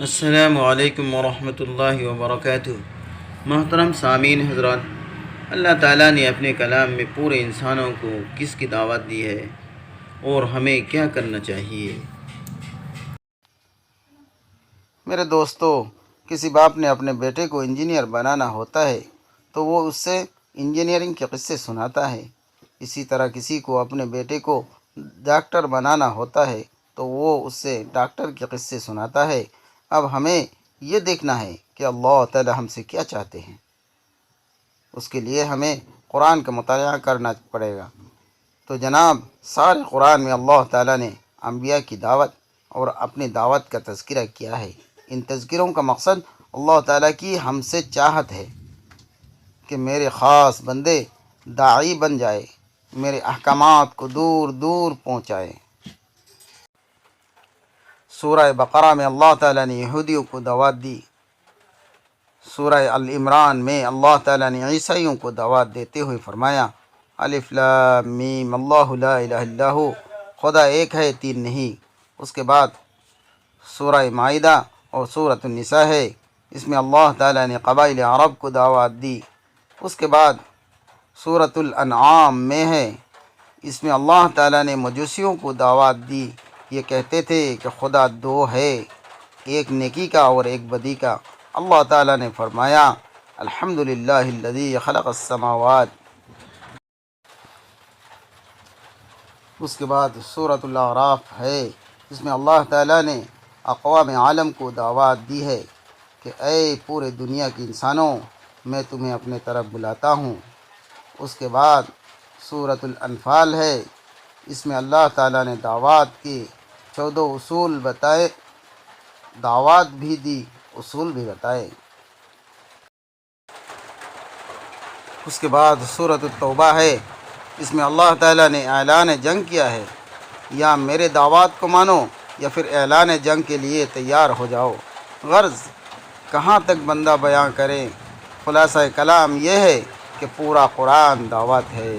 السلام علیکم ورحمۃ اللہ وبرکاتہ۔ محترم سامعین حضرات، اللہ تعالیٰ نے اپنے کلام میں پورے انسانوں کو کس کی دعوت دی ہے اور ہمیں کیا کرنا چاہیے۔ میرے دوستو، کسی باپ نے اپنے بیٹے کو انجینئر بنانا ہوتا ہے تو وہ اس سے انجینئرنگ کے قصے سناتا ہے۔ اسی طرح کسی کو اپنے بیٹے کو ڈاکٹر بنانا ہوتا ہے تو وہ اس سے ڈاکٹر کے قصے سناتا ہے۔ اب ہمیں یہ دیکھنا ہے کہ اللہ تعالی ہم سے کیا چاہتے ہیں۔ اس کے لیے ہمیں قرآن کا مطالعہ کرنا پڑے گا۔ تو جناب، سارے قرآن میں اللہ تعالیٰ نے انبیاء کی دعوت اور اپنی دعوت کا تذکرہ کیا ہے۔ ان تذکروں کا مقصد اللہ تعالیٰ کی ہم سے چاہت ہے کہ میرے خاص بندے داعی بن جائے، میرے احکامات کو دور دور پہنچائے۔ سورہ بقرہ میں اللہ تعالیٰ نے یہودیوں کو دعوت دی۔ سورہ العمران میں اللہ تعالیٰ نے عیسائیوں کو دعوت دیتے ہوئے فرمایا، الف لام میم اللہ لا الہ الا ہو، خدا ایک ہے تین نہیں۔ اس کے بعد سورہ مائدہ اور سورۃ النساء ہے، اس میں اللہ تعالیٰ نے قبائل عرب کو دعوت دی۔ اس کے بعد سورۃ الانعام میں ہے، اس میں اللہ تعالیٰ نے مجوسیوں کو دعوت دی۔ یہ کہتے تھے کہ خدا دو ہے، ایک نیکی کا اور ایک بدی کا۔ اللہ تعالیٰ نے فرمایا، الحمدللہ الذی خلق السماوات۔ اس کے بعد سورۃ الاعراف ہے، جس میں اللہ تعالیٰ نے اقوام عالم کو دعوت دی ہے کہ اے پورے دنیا کے انسانوں، میں تمہیں اپنے طرف بلاتا ہوں۔ اس کے بعد سورۃ الانفال ہے، اس میں اللہ تعالیٰ نے دعوت کی 14 اصول بتائے، دعوت بھی دی، اصول بھی بتائے۔ اس کے بعد سورۃ التوبہ ہے، اس میں اللہ تعالیٰ نے اعلان جنگ کیا ہے، یا میرے دعوات کو مانو یا پھر اعلان جنگ کے لیے تیار ہو جاؤ۔ غرض کہاں تک بندہ بیان کرے، خلاصہ کلام یہ ہے کہ پورا قرآن دعوت ہے۔